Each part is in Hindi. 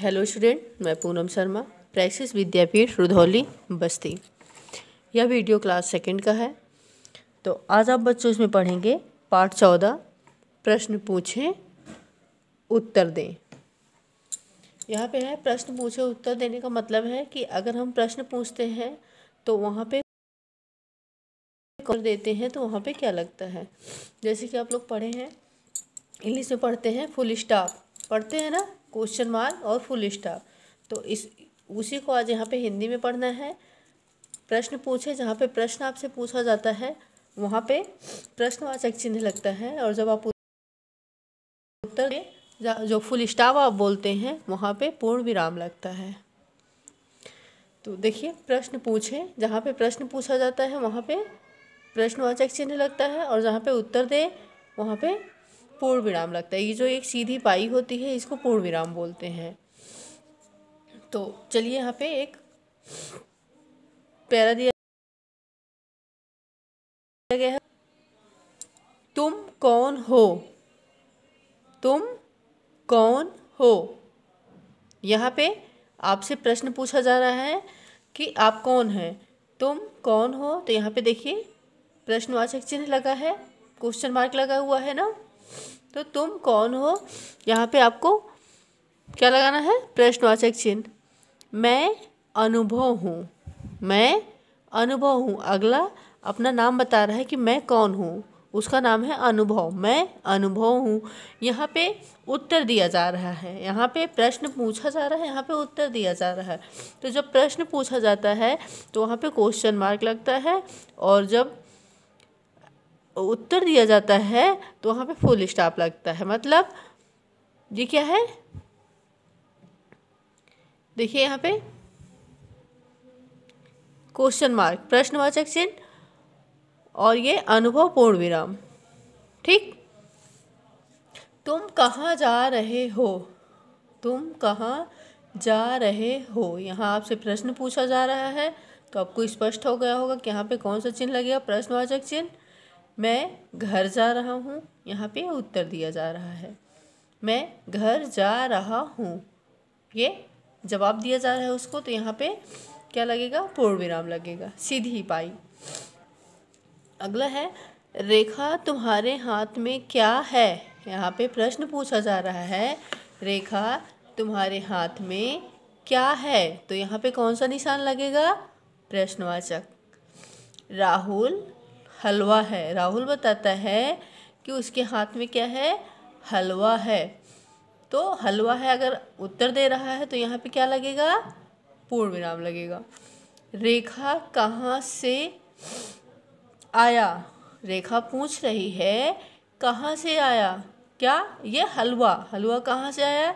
हेलो स्टूडेंट, मैं पूनम शर्मा, प्रैक्टिस विद्यापीठ रुधौली बस्ती। यह वीडियो क्लास सेकंड का है। तो आज आप बच्चों इसमें पढ़ेंगे पाठ 14, प्रश्न पूछें उत्तर दें। यहाँ पे है प्रश्न पूछें उत्तर देने का मतलब है कि अगर हम प्रश्न पूछते हैं तो वहाँ पे उत्तर देते हैं तो वहाँ पे क्या लगता है। जैसे कि आप लोग पढ़े हैं, इंग्लिश में पढ़ते हैं फुल स्टॉप, पढ़ते हैं ना, क्वेश्चन मार्क और फुल स्टॉप। तो उसी को आज यहाँ पे हिंदी में पढ़ना है। प्रश्न पूछे, जहाँ पे प्रश्न आपसे पूछा जाता है वहाँ पे प्रश्नवाचक चिन्ह लगता है, और जब आप उत्तर दें, जो फुल स्टॉप आप बोलते हैं, वहाँ पे पूर्ण विराम लगता है। तो देखिए, प्रश्न पूछे, जहाँ पे प्रश्न पूछा जाता है वहाँ पे प्रश्नवाचक चिन्ह लगता है, और जहाँ पे उत्तर दे वहाँ पे पूर्ण विराम लगता है। ये जो एक सीधी पाई होती है इसको पूर्ण विराम बोलते हैं। तो चलिए, यहाँ पे एक पैरा दिया गया है, तुम कौन हो, तुम कौन हो। यहाँ पे आपसे प्रश्न पूछा जा रहा है कि आप कौन हैं, तुम कौन हो। तो यहाँ पे देखिए प्रश्नवाचक चिन्ह लगा है, क्वेश्चन मार्क लगा हुआ है ना। तो तुम कौन हो, यहाँ पे आपको क्या लगाना है, प्रश्नवाचक चिन्ह। मैं अनुभव हूँ, मैं अनुभव हूँ। अगला अपना नाम बता रहा है कि मैं कौन हूँ, उसका नाम है अनुभव, मैं अनुभव हूँ। यहाँ पे उत्तर दिया जा रहा है, यहाँ पे प्रश्न पूछा जा रहा है, यहाँ पे उत्तर दिया जा रहा है। तो जब प्रश्न पूछा जाता है तो वहाँ पे क्वेश्चन मार्क लगता है, और जब उत्तर दिया जाता है तो वहाँ पे फुल स्टॉप लगता है। मतलब ये क्या है, देखिए यहाँ पे क्वेश्चन मार्क, प्रश्नवाचक चिन्ह, और ये अनुभव पूर्ण विराम। ठीक। तुम कहाँ जा रहे हो, तुम कहाँ जा रहे हो। यहाँ आपसे प्रश्न पूछा जा रहा है तो आपको स्पष्ट हो गया होगा कि यहाँ पे कौन सा चिन्ह लगेगा, प्रश्नवाचक चिन्ह। मैं घर जा रहा हूँ, यहाँ पे उत्तर दिया जा रहा है, मैं घर जा रहा हूँ, ये जवाब दिया जा रहा है उसको। तो यहाँ पे क्या लगेगा, पूर्ण विराम लगेगा, सीधी पाई। अगला है, रेखा तुम्हारे हाथ में क्या है। यहाँ पे प्रश्न पूछा जा रहा है, रेखा तुम्हारे हाथ में क्या है। तो यहाँ पे कौन सा निशान लगेगा, प्रश्नवाचक। राहुल हलवा है, राहुल बताता है कि उसके हाथ में क्या है, हलवा है। तो हलवा है, अगर उत्तर दे रहा है तो यहाँ पे क्या लगेगा, पूर्ण विराम लगेगा। रेखा कहाँ से आया, रेखा पूछ रही है कहाँ से आया, क्या, ये हलवा, हलवा कहाँ से आया।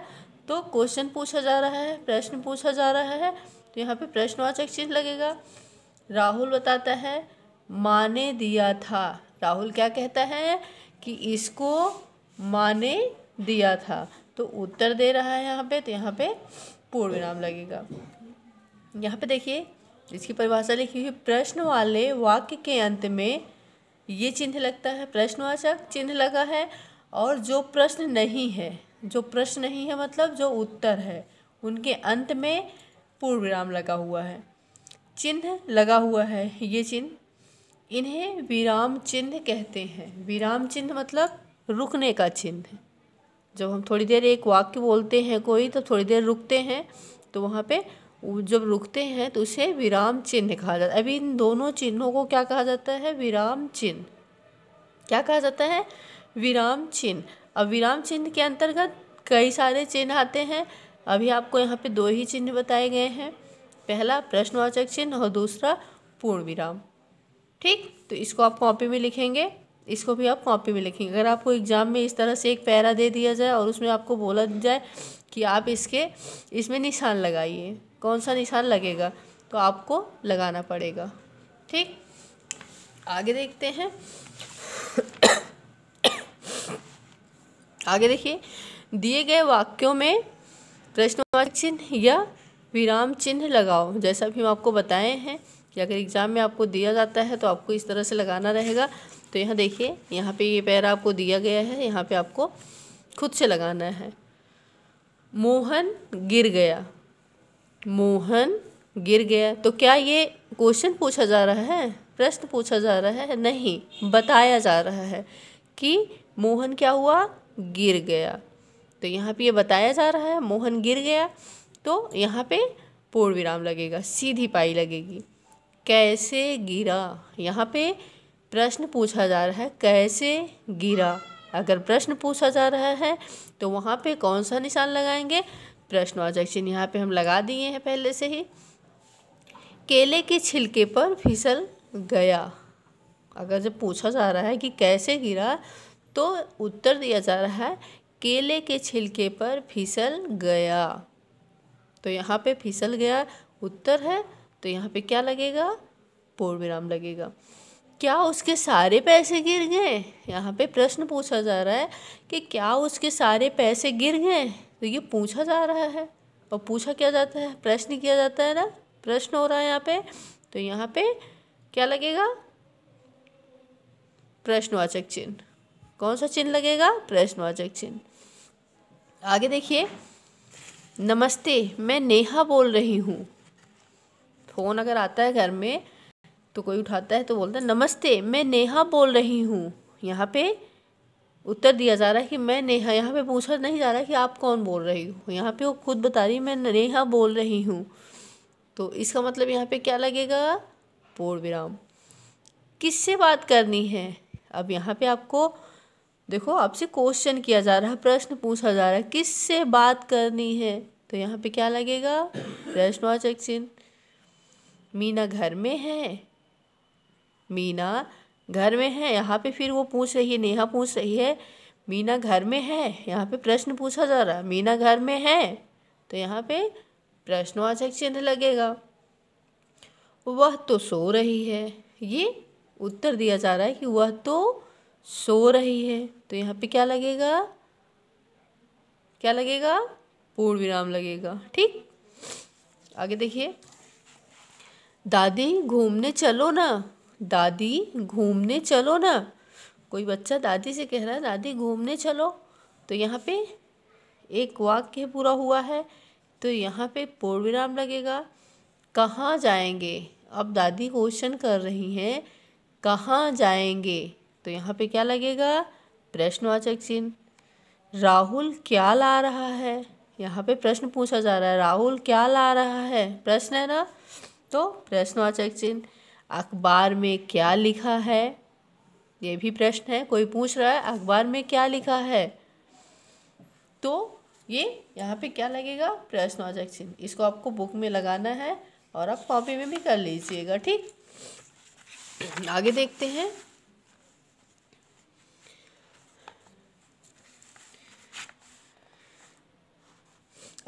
तो क्वेश्चन पूछा जा रहा है, प्रश्न पूछा जा रहा है, तो यहाँ पे प्रश्नवाचक चिन्ह लगेगा। राहुल बताता है माँ ने दिया था, राहुल क्या कहता है कि इसको माँ ने दिया था। तो उत्तर दे रहा है यहाँ पे, तो यहाँ पे पूर्ण विराम लगेगा। यहाँ पे देखिए इसकी परिभाषा लिखी हुई, प्रश्न वाले वाक्य के अंत में ये चिन्ह लगता है, प्रश्नवाचक चिन्ह लगा है। और जो प्रश्न नहीं है, जो प्रश्न नहीं है मतलब जो उत्तर है, उनके अंत में पूर्ण विराम लगा हुआ है, चिन्ह लगा हुआ है, ये चिन्ह, इन्हें विराम चिन्ह कहते हैं। विराम चिन्ह मतलब रुकने का चिन्ह। जब हम थोड़ी देर एक वाक्य बोलते हैं कोई, तो थोड़ी देर रुकते हैं, तो वहाँ पे जब रुकते हैं तो उसे विराम चिन्ह कहा जाता है। अभी इन दोनों चिन्हों को क्या कहा जाता है, विराम चिन्ह। क्या कहा जाता है, विराम चिन्ह। अब विराम चिन्ह के अंतर्गत कई सारे चिन्ह आते हैं। अभी आपको यहाँ पे दो ही चिन्ह बताए गए हैं, पहला प्रश्नवाचक चिन्ह और दूसरा पूर्ण विराम। ठीक। तो इसको आप कॉपी में लिखेंगे, इसको भी आप कॉपी में लिखेंगे। अगर आपको एग्जाम में इस तरह से एक पैरा दे दिया जाए और उसमें आपको बोला जाए कि आप इसमें निशान लगाइए, कौन सा निशान लगेगा, तो आपको लगाना पड़ेगा। ठीक। आगे देखते हैं। आगे देखिए, दिए गए वाक्यों में प्रश्नवाचक चिन्ह या विराम चिन्ह लगाओ। जैसा भी हम आपको बताए हैं कि अगर एग्ज़ाम में आपको दिया जाता है तो आपको इस तरह से लगाना रहेगा। तो यहाँ देखिए, यहाँ पे ये पैरा आपको दिया गया है, यहाँ पे आपको खुद से लगाना है। मोहन गिर गया, मोहन गिर गया। तो क्या ये क्वेश्चन पूछा जा रहा है, प्रश्न पूछा जा रहा है? नहीं, बताया जा रहा है कि मोहन क्या हुआ, गिर गया। तो यहाँ पे ये बताया जा रहा है मोहन गिर गया, तो यहाँ पे पूर्ण विराम लगेगा, सीधी पाई लगेगी। कैसे गिरा, यहाँ पे प्रश्न पूछा जा रहा है कैसे गिरा। अगर प्रश्न पूछा जा रहा है तो वहाँ पे कौन सा निशान लगाएंगे, प्रश्नवाचक चिन्ह यहाँ पे हम लगा दिए हैं पहले से ही। केले के छिलके पर फिसल गया, अगर जब पूछा जा रहा है कि कैसे गिरा तो उत्तर दिया जा रहा है केले के छिलके पर फिसल गया। तो यहाँ पे फिसल गया उत्तर है, तो यहाँ पे क्या लगेगा, पूर्ण विराम लगेगा। क्या उसके सारे पैसे गिर गए, यहाँ पे प्रश्न पूछा जा रहा है कि क्या उसके सारे पैसे गिर गए। तो ये पूछा जा रहा है और पूछा क्या जाता है, प्रश्न किया जाता है ना, प्रश्न हो रहा है यहाँ पे। तो यहाँ पे क्या लगेगा, प्रश्नवाचक चिन्ह। कौन सा चिन्ह लगेगा, प्रश्नवाचक चिन्ह। आगे देखिए, नमस्ते मैं नेहा बोल रही हूँ। फ़ोन अगर आता है घर में तो कोई उठाता है तो बोलता है नमस्ते मैं नेहा बोल रही हूँ। यहाँ पे उत्तर दिया जा रहा है कि मैं नेहा, यहाँ पे पूछा नहीं जा रहा है कि आप कौन बोल रही हो, यहाँ पे वो खुद बता रही है मैं नेहा बोल रही हूँ। तो इसका मतलब यहाँ पे क्या लगेगा, पूर्ण विराम। किससे बात करनी है, अब यहाँ पे आपको देखो आपसे क्वेश्चन किया जा रहा है, प्रश्न पूछा जा रहा है किससे बात करनी है, तो यहाँ पे क्या लगेगा, प्रश्नवाचक चिन्ह। मीना घर में है, मीना घर में है, यहाँ पे फिर वो पूछ रही है, नेहा पूछ रही है मीना घर में है, यहाँ पे प्रश्न पूछा जा रहा है मीना घर में है, तो यहाँ पे प्रश्नवाचक चिन्ह लगेगा। वह तो सो रही है, ये उत्तर दिया जा रहा है कि वह तो सो रही है, तो यहाँ पे क्या लगेगा, क्या लगेगा, पूर्ण विराम लगेगा। ठीक, आगे देखिए, दादी घूमने चलो ना, दादी घूमने चलो ना। कोई बच्चा दादी से कह रहा है दादी घूमने चलो, तो यहाँ पे एक वाक्य पूरा हुआ है, तो यहाँ पे पूर्ण विराम लगेगा। कहाँ जाएंगे, अब दादी क्वेश्चन कर रही हैं कहाँ जाएंगे, तो यहाँ पे क्या लगेगा, प्रश्नवाचक चिन्ह। राहुल क्या ला रहा है, यहाँ पे प्रश्न पूछा जा रहा है राहुल क्या ला रहा है, प्रश्न है ना, तो प्रश्नवाचक चिन्ह। अखबार में क्या लिखा है, ये भी प्रश्न है, कोई पूछ रहा है अखबार में क्या लिखा है, तो ये यहाँ पे क्या लगेगा, प्रश्नवाचक चिन्ह। इसको आपको बुक में लगाना है और आप कॉपी में भी कर लीजिएगा। ठीक, आगे देखते हैं।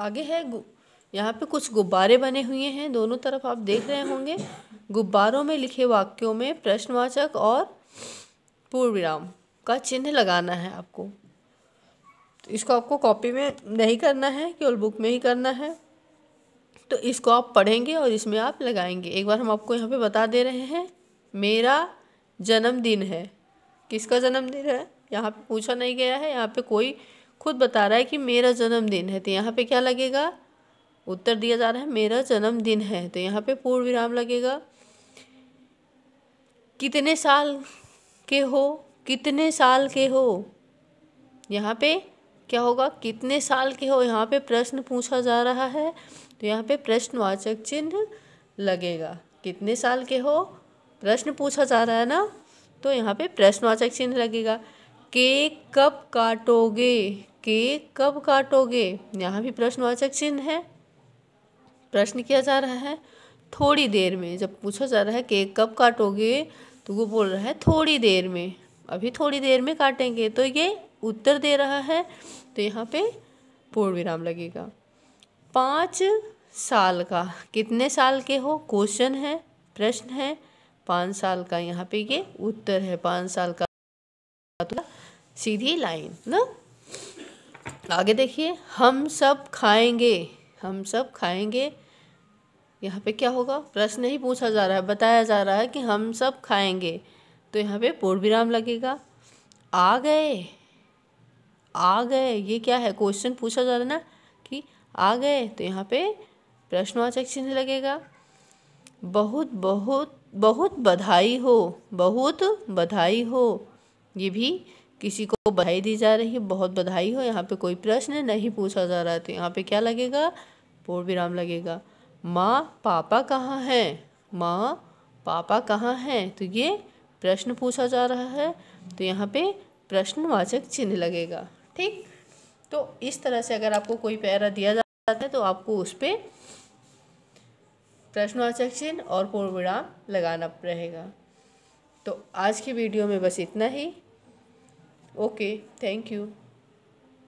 आगे है यहाँ पे कुछ गुब्बारे बने हुए हैं, दोनों तरफ आप देख रहे होंगे। गुब्बारों में लिखे वाक्यों में प्रश्नवाचक और पूर्ण विराम का चिन्ह लगाना है आपको। तो इसको आपको कॉपी में नहीं करना है, केवल बुक में ही करना है। तो इसको आप पढ़ेंगे और इसमें आप लगाएंगे। एक बार हम आपको यहाँ पे बता दे रहे हैं, मेरा जन्मदिन है। किसका जन्मदिन है, यहाँ पे पूछा नहीं गया है, यहाँ पे कोई खुद बता रहा है कि मेरा जन्मदिन है, तो यहाँ पे क्या लगेगा, उत्तर दिया जा रहा है मेरा जन्मदिन है, तो यहाँ पे पूर्ण विराम लगेगा। कितने साल के हो, कितने साल के हो, यहाँ पे क्या होगा, कितने साल के हो, यहाँ पे प्रश्न पूछा जा रहा है, तो यहाँ पे प्रश्नवाचक चिन्ह लगेगा। कितने साल के हो, प्रश्न पूछा जा रहा है ना, तो यहाँ पे प्रश्नवाचक चिन्ह लगेगा। केक कब काटोगे, केक कब काटोगे, यहाँ भी प्रश्नवाचक चिन्ह है, प्रश्न किया जा रहा है। थोड़ी देर में, जब पूछा जा रहा है केक कब काटोगे, तो वो बोल रहा है थोड़ी देर में, अभी थोड़ी देर में काटेंगे, तो ये उत्तर दे रहा है, तो यहाँ पे पूर्ण विराम लगेगा। 5 साल का, कितने साल के हो, क्वेश्चन है, प्रश्न है, 5 साल का, यहाँ पे ये उत्तर है 5 साल का, तो सीधी लाइन ना। आगे देखिए, हम सब खाएंगे, हम सब खाएंगे, यहाँ पे क्या होगा, प्रश्न ही पूछा जा रहा है, बताया जा रहा है कि हम सब खाएंगे, तो यहाँ पे पूर्ण विराम लगेगा। आ गए, आ गए, ये क्या है, क्वेश्चन पूछा जा रहा है ना कि आ गए तो यहाँ पे प्रश्नवाचक चिन्ह लगेगा। बहुत बहुत बहुत बधाई हो, बहुत बधाई हो, ये भी किसी को बधाई दी जा रही है, बहुत बधाई हो। यहाँ पे कोई प्रश्न नहीं पूछा जा रहा है तो यहाँ पे क्या लगेगा, पूर्ण विराम लगेगा। माँ पापा कहाँ हैं, माँ पापा कहाँ हैं, तो ये प्रश्न पूछा जा रहा है तो यहाँ पे प्रश्नवाचक चिन्ह लगेगा। ठीक, तो इस तरह से अगर आपको कोई पैरा दिया जाता है तो आपको उस पर प्रश्नवाचक चिन्ह और पूर्ण विराम लगाना रहेगा। तो आज की वीडियो में बस इतना ही। Okay, thank you.